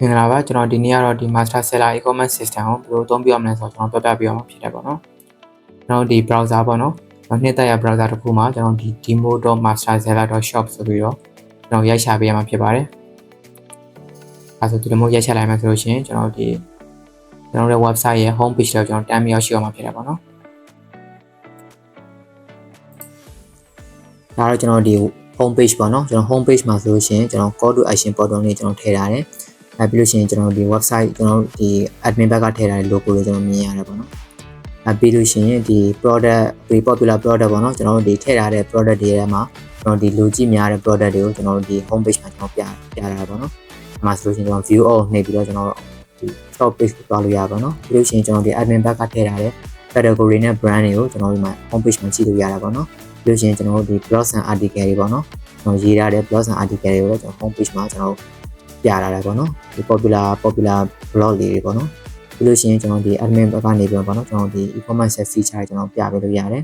မင်္ဂလာပါကျွန်တော်ဒီနေ့ကတော့ဒီ Master Seller E-commerce System ကိုဘယ်လိုအသုံးပြုရမလဲဆိုတော့ကျွန်တော်ပြပြပေးအောင်ဖြစ်တယ်ပေါ့နော်ကျွန်တော်ဒီ browser ပေါ့နော်နှစ်သက်ရ browser တစ်ခုမှာကျွန်တော်ဒီ demo.masterseller.shop ဆိုပြီးတော့ကျွန်တော်ရိုက်ချပေးရမှာဖြစ်ပါတယ်အဲဆိုဒီလိုမျိုးရိုက်ချလိုက်မှဆိုလို့ရှိရင်ကျွန်တော်တို့ရဲ့ website ရဲ့ home page တော့ကျွန်တော်တမ်းပြီးရောက်ရှိအောင်မှာဖြစ်တယ်ပေါ့နော်ဒါတော့ကျွန်တော်ဒီ home page ပေါ့နော်ကျွန်တော် home page မှာဆိုလို့ရှိရင်ကျွန်တော် call to action button လေးကျွန်တော်ထည့်ထားတယ်ပြီးလို့ရှိရင်ကျွန်တော်ဒီ website ကျွန်တော်ဒီ admin ဘက်ကထည့်ထားတဲ့ logo လေးကျွန်တော်မြင်ရတယ်ပေါ့နော်ပြီးလို့ရှိရင်ဒီ product popular product ပေါ့နော်ကျွန်တော်ဒီထည့်ထားတဲ့ product တွေထဲမှာကျွန်တော်ဒီလူကြည့်များတဲ့ product တွေကိုကျွန်တော်ဒီ home page မှာကျွန်တော်ပြထားတာပေါ့နော်ဒီမှာဆိုလို့ရှိရင်ကျွန်တော် view all နှိပ်ပြီးတော့ကျွန်တော်ဒီ shop page ကိုသွားလို့ရပါတော့နော်ပြီးလို့ရှိရင်ကျွန်တော်ဒီ admin ဘက်ကထည့်ထားတဲ့ category နဲ့ brand တွေကိုကျွန်တော်ဒီမှာ home page မှာကြည့်လို့ရတာပေါ့နော်ပြီးလို့ရှိရင်ကျွန်တော်ဒီ blogs and article တွေပေါ့နော်ကျွန်တော်ရေးထားတဲ့ blogs and article တွေကိုလည်းကျွန်တော် home page မှာကျွန်တော်ပြလာတယ်ပေါ့နော်ဒီ popular blog လေးတွေပေါ့နော်ပြီးလို့ရှိရင်ကျွန်တော်ဒီ admin ဘက်ကနေပြီးတော့ပေါ့နော်ကျွန်တော်ဒီ e-commerce feature ကျွန်တော်ပြပေးလို့ရတယ်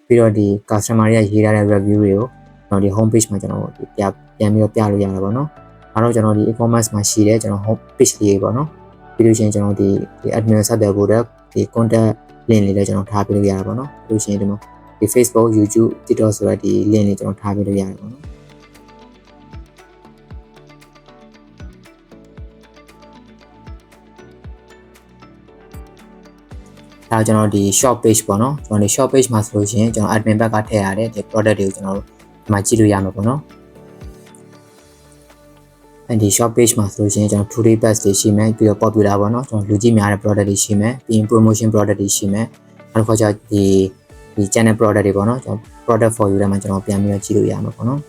ပြီးတော့ဒီ customer တွေကရေးထားတဲ့ review တွေကိုကျွန်တော်ဒီ home page မှာကျွန်တော်ပြန်ပြီးတော့ပြလို့ရတယ်ပေါ့နော်အဲတော့ကျွန်တော်ဒီ e-commerce မှာရှိတဲ့ကျွန်တော် home page လေးပေါ့နော်ပြီးလို့ရှိရင်ကျွန်တော်ဒီ admin ဆက်သွယ်ဖို့တဲ့ဒီ contact link လေးလည်းကျွန်တော်ထားပေးလို့ရတယ်ပေါ့နော်ပြီးလို့ရှိရင်ဒီမှာဒီ Facebook YouTube TikTok ဆိုတဲ့ဒီ link လေးကျွန်တော်ထားပေးလို့ရတယ်ပေါ့နော်ဒါကျွန်တော်ဒီ shop page ပေါ့နော်ကျွန်တော်ဒီ shop page မှာဆိုလို့ရှိရင်ကျွန်တော် admin ဘက်ကထည့်ရတဲ့ဒီ product တွေကိုကျွန်တော်ဒီမှာကြည့်လို့ရမှာပေါ့နော်အဲဒီ shop page မှာဆိုလို့ရှိရင်ကျွန်တော် today best တွေရှိမယ်ပြီးတော့ popular ပေါ့နော်ကျွန်တော်လူကြည့်များတဲ့ product တွေရှိမယ်ပြီးရင် promotion product တွေရှိမယ်နောက်တစ်ခါကျဒီ channel product တွေပေါ့နော်ကျွန်တော် product for you ထဲမှာကျွန်တော်ပြန်ပြီးတော့ကြည့်လို့ရမှာပေါ့နော်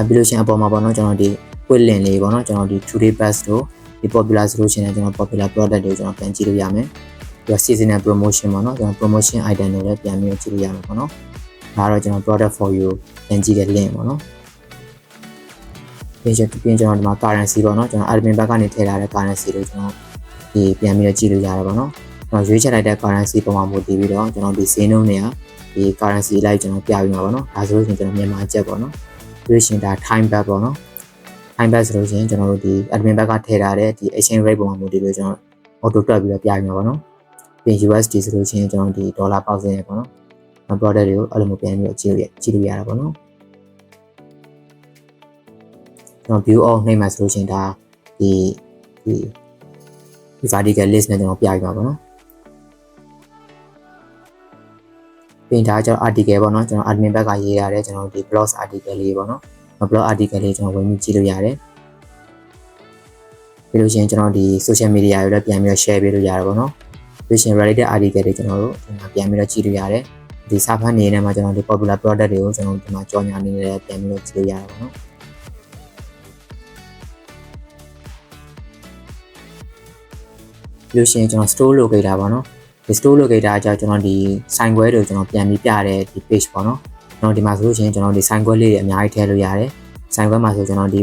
ပြီးလို့ရှိရင်အပေါ်မှာပေါ့နော်ကျွန်တော်ဒီ quick link လေးပေါ့နော်ကျွန်တော်ဒီ today best တို့ဒီ popular ဆိုလို့ရှိရင်ကျွန်တော် popular product တွေကိုကျွန်တော်ပြန်ကြည့်လို့ရမယ်ပြီးတော့ seasonal promotion ပေါ့နော်ကျွန်တော် promotion item တွေလည်းပြန်ပြီးကြည့်လို့ရမှာပေါ့နော်ဒါတော့ကျွန်တော် product for you ပြန်ကြည့်တဲ့ link ပေါ့နော်ပြီးကျွန်တော်ဒီမှာ currency ပေါ့နော်ကျွန်တော် admin ဘက်ကနေထည့်ထားတဲ့ currency တွေကျွန်တော်ဒီပြန်ပြီးကြည့်လို့ရတယ်ပေါ့နော်ကျွန်တော်ရွေးချယ်လိုက်တဲ့ currency ပုံမှာမူတည်ပြီးတော့ကျွန်တော်ဒီဈေးနှုန်းတွေကဒီ currency လိုက်ကျွန်တော်ပြပြီးမှာပေါ့နော်ဒါဆိုလို့ရှိရင်ကျွန်တော်မြန်မာကျပ်ပေါ့နော်ပြီးလို့ရှိရင်ဒါ time back ပေါ့နော်time back ဆိုလို့ရှိရင်ကျွန်တော်တို့ဒီ admin ဘက်ကထည့်ထားတဲ့ဒီ exchange rate ပုံမှာမူတည်ပြီးကျွန်တော် auto တွက်ပြီးတော့ပြပြီးမှာပေါ့နော်ပြီး USD ဆိုလို့ရှိရင်ကျွန်တော်ဒီဒေါ်လာပေါက်စင်းရပေါ့နော် product တွေကိုအဲ့လိုမျိုးပြန်ပြီးတော့ကြည့်လို့ရတာပေါ့နော်ကျွန်တော် view all နှိပ်မှဆိုလို့ရှိရင်ဒါဒီ vertical list နဲ့ကျွန်တော်ပြပြီးမှာပေါ့နော်ပြင်ထားကျွန်တော် article ပေါ့နော်ကျွန်တော် admin ဘက်ကရေးထားတဲ့ကျွန်တော်ဒီ blog article လေးပေါ့နော် blog article လေးကျွန်တော်ဝင်ပြီးကြည့်လို့ရတယ်ပြီးလို့ရှိရင်ကျွန်တော်ဒီ social media တွေလည်းပြန်ပြီးတော့ share ပေးလို့ရတယ်ပေါ့နော်ပြီးလို့ရှိရင် related article တွေကျွန်တော်တို့ဒီမှာပြန်ပြီးတော့ကြည့်လို့ရတယ်ဒီစာဖတ်နေနေမှာကျွန်တော်ဒီ popular product တွေကိုကျွန်တော်ဒီမှာကြော်ညာနေနေပြန်ပြီးတော့ကြည့်လို့ရတယ်ပေါ့နော်ပြီးလို့ရှိရင်ကျွန်တော် store locator ပေါ့နော်ဒီ store locator အကြောင်းကျွန်တော်ဒီ sign ခွဲတွေကိုကျွန်တော်ပြန်ပြီးပြတဲ့ဒီ page ပေါ့နော်ကျွန်တော်ဒီမှာဆိုလို့ရှိရင်ကျွန်တော်ဒီ sign ခွဲလေးတွေအများကြီးထည့်လို့ရတယ် sign ခွဲမှာဆိုကျွန်တော်ဒီ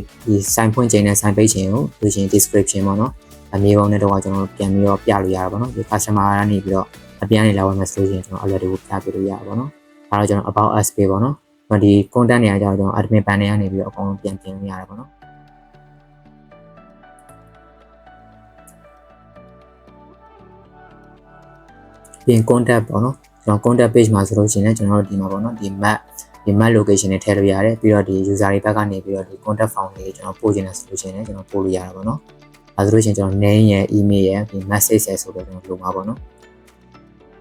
sign ဖွင့်ချိန်နဲ့ sign ပိတ်ချိန်ကိုလို့ရှိရင် description ပေါ့နော်အမျိုးပုံနဲ့တော့ကျွန်တော်ပြန်ပြီးတော့ပြလို့ရတာပေါ့နော်ဒီ customer ကနေပြီးတော့အပြန်နေလာဝင်မယ်ဆိုရင်ကျွန်တော် alert တွေကိုပြပေးလို့ရတာပေါ့နော်ဒါတော့ကျွန်တော် about us page ပေါ့နော်ဒီ content တွေအကြောင်းကျွန်တော် admin panel ကနေပြီးတော့အကုန်လုံးပြန်တင်လို့ရတာပေါ့နော်ပြင် contact ပေါ့နော်ကျွန်တော် contact page မှာဆိုလို့ရှိရင်ကျွန်တော်တို့ဒီမှာပေါ့နော်ဒီ map location တွေထည့်လို့ရတယ်ပြီးတော့ဒီ user တွေဘက်ကနေပြီးတော့ဒီ contact form တွေကျွန်တော်ပို့ချင်တယ်ဆိုလို့ရှိရင်ကျွန်တော်ပို့လို့ရတာပေါ့နော်အဲဆိုလို့ရှိရင်ကျွန်တော် name ရယ် email ရယ်ဒီ message ရယ်ဆိုတော့ကျွန်တော်လိုမှာပေါ့နော်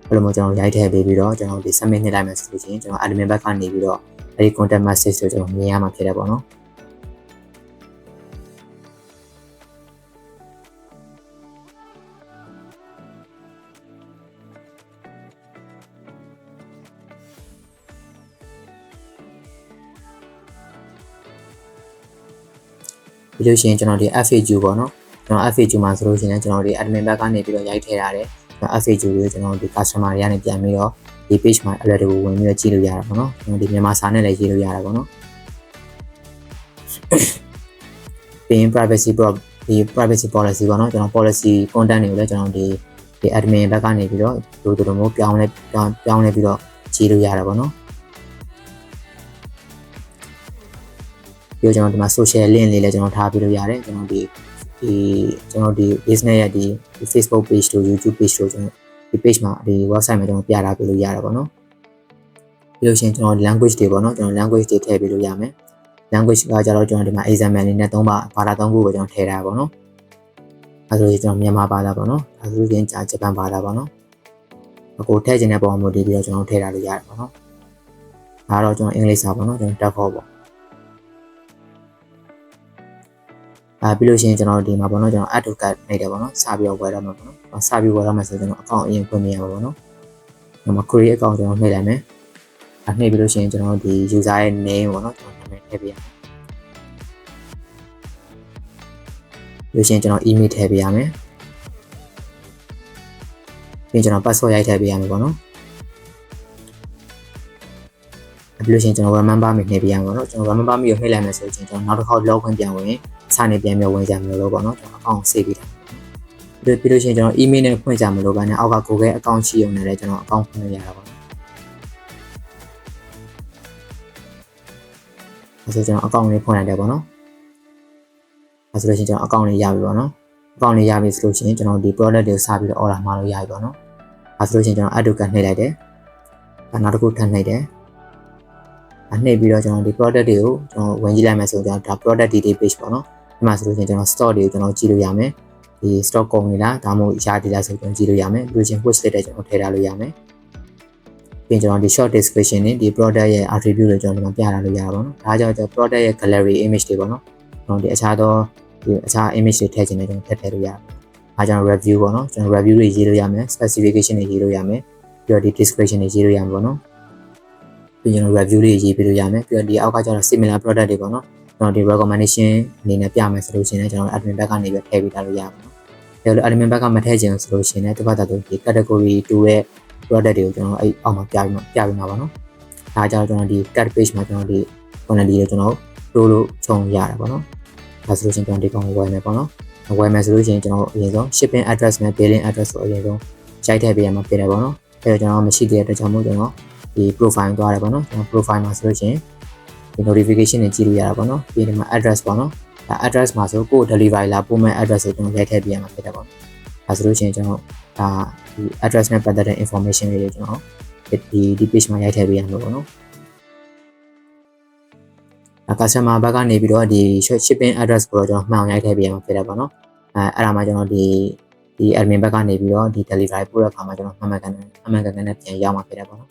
အဲ့လိုမျိုးကျွန်တော်ရိုက်ထည့်ပေးပြီးတော့ကျွန်တော်ဒီ submit နှိပ်လိုက်မယ်ဆိုလို့ရှိရင်ကျွန်တော် admin ဘက်ကနေပြီးတော့အဲဒီ contact message ကိုကျွန်တော်မြင်ရမှာဖြစ်တယ်ပေါ့နော်ပြီးလို့ရှိရင်ကျွန်တော်ဒီ FAQ ပေါ့နော်ကျွန်တော် FAQ မှာဆိုလို့ရှိရင်ကျွန်တော်ဒီ admin ဘက်ကနေပြီးတော့ရိုက်ထည့်ရတယ်ကျွန်တော် FAQ ကိုကျွန်တော်ဒီ customer တွေကနေပြန်ပြီးတော့ဒီ page မှာ alert တွေကိုဝင်ပြီးတော့ကြည့်လို့ရတာပေါ့နော်ကျွန်တော်ဒီမြန်မာစာနဲ့လည်းရေးလို့ရတာပေါ့နော်ပြီးရင် privacy policy ပေါ့နော်ကျွန်တော် policy content တွေကိုလည်းကျွန်တော်ဒီ admin ဘက်ကနေပြီးတော့ဒီလိုမျိုးပြောင်းလဲပြီးတော့ကြည့်လို့ရတာပေါ့နော် ပြ ပြီးတော့ကျွန်တော်ဒီမှာ social link လေးလည်းကျွန်တော်ထားပေးလို့ရတယ်ကျွန်တော်ဒီ business ရဲ့ဒီ Facebook page တို့ YouTube page တို့ကျွန်တော်ဒီ page မှာဒီ website မှာကျွန်တော်ပြထားပေးလို့ရတာပေါ့နော်ပြီးလို့ရှိရင်ကျွန်တော် language တွေပေါ့နော်ကျွန်တော် language တွေထည့်ပေးလို့ရမယ် language ကကြတော့ကျွန်တော်ဒီမှာ example အနေနဲ့ဘာသာ3ခုကိုကျွန်တော်ထည့်ထားပါတော့အဲဆိုရင်ကျွန်တော်မြန်မာဘာသာပေါ့နော်အဲဆိုရင်ဂျပန်ဘာသာပေါ့နော်အခုထည့်ခြင်းတဲ့ပုံမျိုးတည်ပြီးတော့ကျွန်တော်ထည့်ထားလို့ရတယ်ပေါ့နော်ဒါတော့ကျွန်တော်အင်္ဂလိပ်စာပေါ့နော်ကျွန်တော်တက်ဖို့ပေါ့ပြီးလို့ရှိရင်ကျွန်တော်ဒီမှာပေါ့နော်ကျွန်တော် add to cart နေတယ်ပေါ့နော်စပြီးတော့ဝယ်ရမှာပေါ့နော်စပြီးဝယ်ရမှာဆိုကျွန်တော် account အရင်ဖွင့်ပြရမှာပေါ့နော်ဒီမှာ create account ကျွန်တော်နှိပ်လိုက်မယ်နှိပ်ပြီးလို့ရှိရင်ကျွန်တော်ဒီ user ရဲ့ name ပေါ့နော်ကျွန်တော်နာမည်ထည့်ပေးရမယ်လို့ရှိရင်ကျွန်တော် email ထည့်ပေးရမယ်ပြီးကျွန်တော် password ရိုက်ထည့်ပေးရမယ်ပေါ့နော်ပြီးလို့ရှိရင်ကျွန်တော် remember me နှိပ်ပေးရမှာပေါ့နော်ကျွန်တော် remember me ကိုနှိပ်လိုက်မယ်ဆိုရင်ကျွန်တော်နောက်တစ်ခေါက် log in ပြန်ဝင်စနေပြန်ပြီးဝင်ကြမယ်လို့ပေါ့နော်ကျွန်တော် account save ပေးတာပြီးလို့ရှိရင်ကျွန်တော် email နဲ့ဖွင့်ကြမလို့ပါနဲ့အောက်က Google account ရှိရုံနဲ့လည်းကျွန်တော် account ဖွင့်လို့ရတာပေါ့အဲဆိုကျွန်တော် account လေးဖွင့်လိုက်တယ်ပေါ့နော်အဲဆိုလို့ရှိရင်ကျွန်တော် account လေးရပြီပေါ့နော် account လေးရပြီဆိုလို့ရှိရင်ကျွန်တော်ဒီ product တွေကိုစပြီးတော့ order မှာလို့ရပြီပေါ့နော်အဲဆိုလို့ရှိရင်ကျွန်တော် add to cart နှိပ်လိုက်တယ်နောက်တစ်ခုထပ်နှိပ်တယ်နှိပ်ပြီးတော့ကျွန်တော်ဒီ product တွေကိုကျွန်တော်ဝင်ကြည့်လိုက်မယ်ဆိုတော့ဒါ product detail page ပေါ့နော်ဒီမှာဆိုလို့ရှိရင်ကျွန်တော် store တွေကိုကျွန်တော်ကြည့်လို့ရမယ်ဒီ stock ကုန်နေလားဒါမှမဟုတ်ရာဒီလားဆိုကျွန်တော်ကြည့်လို့ရမယ်ပြီးရင် wish list တွေကျွန်တော်ထည့်ထားလို့ရမယ်ပြီးကျွန်တော်ဒီ short description နဲ့ဒီ product ရဲ့ attribute တွေကျွန်တော်ဒီမှာပြထားလို့ရပါတော့နော်ဒါကြောင့်ကျွန်တော် product ရဲ့ gallery image တွေပေါ့နော်ကျွန်တော်ဒီအခြား image တွေထည့်ခြင်းနဲ့ကျွန်တော်ထည့်လို့ရတယ်ဒါကြောင့် review ပေါ့နော်ကျွန်တော် review တွေရေးလို့ရမယ် specification တွေရေးလို့ရမယ်ပြီးတော့ဒီ description တွေရေးလို့ရမှာပေါ့နော်ပြီးကျွန်တော် review တွေရေးပေးလို့ရမယ်ပြီးတော့ဒီအောက်ကကျတော့ similar product တွေပေါ့နော်ကျွန်တော်ဒီ recommendation အနေနဲ့ပြမယ်ဆိုလို့ရှိရင်ကျွန်တော် admin back ကနေပြီးထည့်ပေးထားလို့ရပါတော့ဒါလို့ admin back ကမထည့်ခြင်းဆိုလို့ရှိရင်လည်းတစ်ဖက်သက်ဒီ category 2ရဲ့ product တွေကိုကျွန်တော်အဲ့အောက်မှာပြပေးမှာပါနော်ဒါကြောင့်ကျွန်တော်ဒီ cat page မှာကျွန်တော်ဒီ quantity ကိုကျွန်တော်လို့ခြုံရတာပေါ့နော်ဒါဆိုလို့ရှိရင်ကျွန်တော်ဒီကောင်ဝယ်မယ်ပေါ့နော်ဝယ်မယ်ဆိုလို့ရှိရင်ကျွန်တော်အရင်ဆုံး shipping address နဲ့ billing address ကိုအရင်ဆုံးရိုက်ထည့်ပေးရမှာဖြစ်တယ်ပေါ့နော်အဲ့တော့ကျွန်တော်မရှိသေးတဲ့အတွက်ကြောင့်မို့ကျွန်တော်ဒီ profile သွားတယ်ပေါ့နော်ကျွန်တော် profile မှာဆိုလို့ရှိရင်ဒီ notification တွေကြည့်လို့ရတာပေါ့နော်ပြီးဒီမှာ address ပေါ့နော်ဒါ address မှာဆိုကို delivery လာပို့မဲ့ address ကိုကျွန်တော်ရိုက်ထည့်ပေးရမှာဖြစ်တယ်ပေါ့နော်ဒါဆိုလို့ရှိရင်ကျွန်တော်ဒါဒီ address နဲ့ပတ်သက်တဲ့ information တွေကျွန်တော်ဒီ page မှာရိုက်ထည့်ပေးရမှာပေါ့နော်customer ဘက်ကနေပြီးတော့ဒီ shipping address ကိုတော့ကျွန်တော်မှန်အောင်ရိုက်ထည့်ပေးရမှာဖြစ်တယ်ပေါ့နော်အဲ့ဒါမှကျွန်တော်ဒီ admin ဘက်ကနေပြီးတော့ဒီ delivery ပို့တဲ့အခါမှာကျွန်တော်မှန်ကန်နဲ့ပြန်ရောက်မှာဖြစ်တယ်ပေါ့နော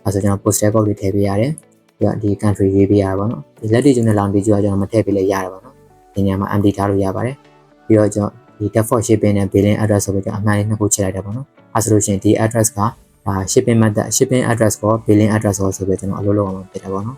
်အဲဆိုကျွန်တော် postal code တွေထည့်ပေးရတယ်ပြီးတော့ဒီ country ရေးပေးရတာပေါ့နော်ဒီ latitude နဲ့ longitude ကကျွန်တော်မထည့်ပေးလည်းရတယ်ပေါ့နော်ဒီနေရာမှာ empty ထားလို့ရပါတယ်ပြီးတော့ကျွန်တော်ဒီ default shipping နဲ့ billing address ဆိုပြီးကျွန်တော်အမှန်လေးနှစ်ခုချိန်လိုက်တယ်ပေါ့နော်အဲဆိုလို့ရှိရင်ဒီ address ကshipping method shipping address ကို billing address ကိုဆိုပြီးကျွန်တော်အလုပ်လုပ်အောင်ဖြစ်တယ်ပေါ့နော်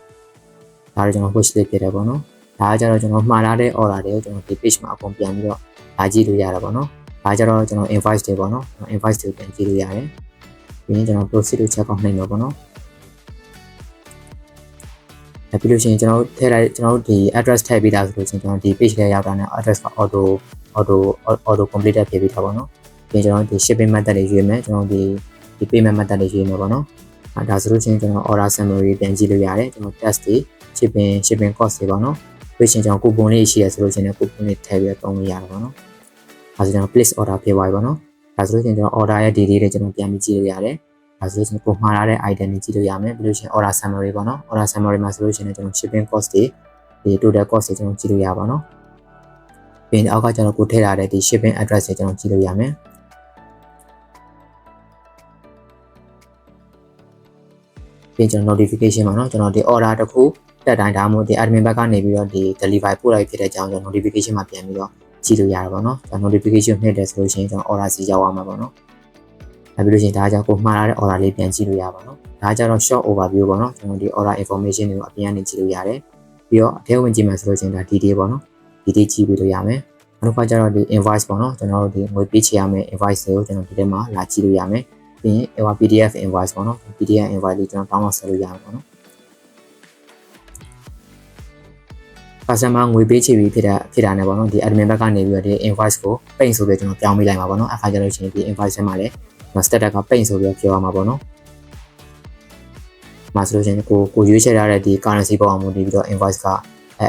ဒါတော့ကျွန်တော် push လေးဖြစ်တယ်ပေါ့နော်ဒါကကြတော့ကျွန်တော်မှားထားတဲ့ order တွေကိုကျွန်တော်ဒီ page မှာအကုန်ပြန်ပြီးတော့လာကြည့်လို့ရတာပေါ့နော်ဒါကြတော့ကျွန်တော် invoice တွေပေါ့နော် invoice တွေပြန်ကြည့်လို့ရတယ်ပြီးရင်ကျွန်တော် proceed to check out နှိပ်မှာပေါ့နော်ပြီးလို့ရှိရင်ကျွန်တော်ထည့်လိုက်ကျွန်တော်ဒီ address ထည့်ပေးတာဆိုလို့ရှိရင်ကျွန်တော်ဒီ page ထဲရောက်တာနဲ့ address က auto complete ဖြစ်ပြီးတာပေါ့နော်ပြီးရင်ကျွန်တော်ဒီ shipping method တွေရွေးမယ်ကျွန်တော်ဒီ payment method တွေရွေးမယ်ပေါ့နော်ဒါဆိုလို့ရှိရင်ကျွန်တော် order summary ပြန်ကြည့်လို့ရတယ်ကျွန်တော် test တွေ shipping cost တွေပေါ့နော်ပြီးရင်ကျွန်တော် coupon လေးရှိရဆိုလို့ရှိရင် coupon လေးထည့်ပြီးတော့သုံးလို့ရတယ်ပေါ့နော်ဒါဆိုကျွန်တော် place order ဖြစ်သွားပြီပေါ့နော်ဒါဆိုလို့ရှိရင်ကျွန်တော် order ရဲ့ detail တွေကျွန်တော်ပြန်ပြီးကြည့်လို့ရတယ်ဒါဆိုရင်ကိုမှားထားတဲ့ item တွေကြည့်လို့ရမယ်ပြီးလို့ရှိရင် order summary ပေါ့နော် order summary မှာဆိုလို့ရှိရင်ကျွန်တော် shipping cost တွေဒီ total cost တွေကျွန်တော်ကြည့်လို့ရပါတော့ပြီးရင်အောက်ကကျွန်တော်ကိုထည့်ထားတဲ့ဒီ shipping address တွေကျွန်တော်ကြည့်လို့ရမယ်ပြီးကျွန်တော် notification ပါเนาะကျွန်တော်ဒီ order တစ်ခုတက်တိုင်းဒါမှမဟုတ်ဒီ admin ဘက်ကနေပြီးတော့ဒီ delivery ပို့လိုက်ဖြစ်တဲ့အကြောင်းကျွန်တော် notification မှာပြန်ပြီးတော့ကြည့်လို့ရတာပေါ့เนาะကျွန်တော် notification နှိပ်တယ်ဆိုလို့ရှိရင်ကျွန်တော် order စီရောက်သွားမှာပေါ့เนาะပြီးလို့ရှိရင်ဒါကြောင့်ကိုမှားထားတဲ့ order လေးပြန်ကြည့်လို့ရပါတော့ဒါကြတော့ short overview ပေါ့နော်ကျွန်တော်ဒီ order information တွေကိုအပြင်ကနေကြည့်လို့ရတယ်ပြီးတော့အထဲဝင်ကြည့်မှဆိုလို့ရှိရင်ဒါ detail ပေါ့နော် detail ကြည့်ပြီးလို့ရမယ်နောက်တစ်ခါကျတော့ဒီ invoice ပေါ့နော်ကျွန်တော်တို့ဒီငွေပေးချေရမယ့် invoice တွေကိုကျွန်တော်ဒီထဲမှာလာကြည့်လို့ရမယ်ပြီးရင် PDF invoice ပေါ့နော် PDF invoice လေးကျွန်တော် download ဆက်လို့ရမှာပေါ့နော် customer ငွေပေးချေပြီးဖြစ်တာနဲ့ပေါ့နော်ဒီ admin ဘက်ကနေပြီးတော့ဒီ invoice ကို paint ဆိုပြီးကျွန်တော်ပြောင်းပေးလိုက်မှာပေါ့နော်အခါကျတော့ရှင်ဒီ invoice ထဲမှာလည်းstatus က paint ဆိုပြီးပြောရမှာပေါ့နော်။မှာဆိုလို့ရှိရင်ကိုရွေးချယ်ရတဲ့ဒီ currency ပေါ်အောင်မူတည်ပြီးတော့ invoice က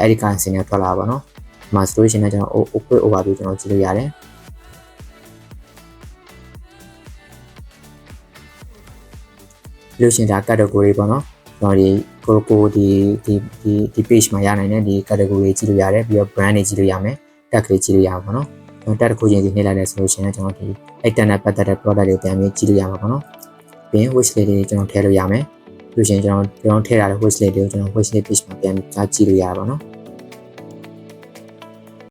အဲ့ဒီ currency နဲ့ထွက်လာပါတော့ဒီမှာဆိုလို့ရှိရင်ကျွန်တော် quick overview ကျွန်တော်ကြည့်လို့ရတယ်လို့ရှိရင်ဒါ category ပေါ့နော်ကျွန်တော်ဒီ page မှာရနိုင်တဲ့ဒီ category ကြည့်လို့ရတယ်ပြီးတော့ brand တွေကြည့်လို့ရမယ် tag တွေကြည့်လို့ရမှာပေါ့နော်ကျွန်တော် tag တစ်ခုချင်းစီနှိပ်လိုက်လဲဆိုလို့ရှိရင်ကျွန်တော်ဒီအဲ့ tag နဲ့ပတ်သက်တဲ့ product တွေပြန်ပြီးကြည့်လို့ရမှာပေါ့နော်ပြီးရင် wish list တွေကျွန်တော်ထည့်လို့ရမယ်လို့ရှိရင်ကျွန်တော်ထည့်ထားတဲ့ wish list တွေကိုကျွန်တော် wish list page မှာပြန်ပြီးကြည့်လို့ရပါပေါ့နော်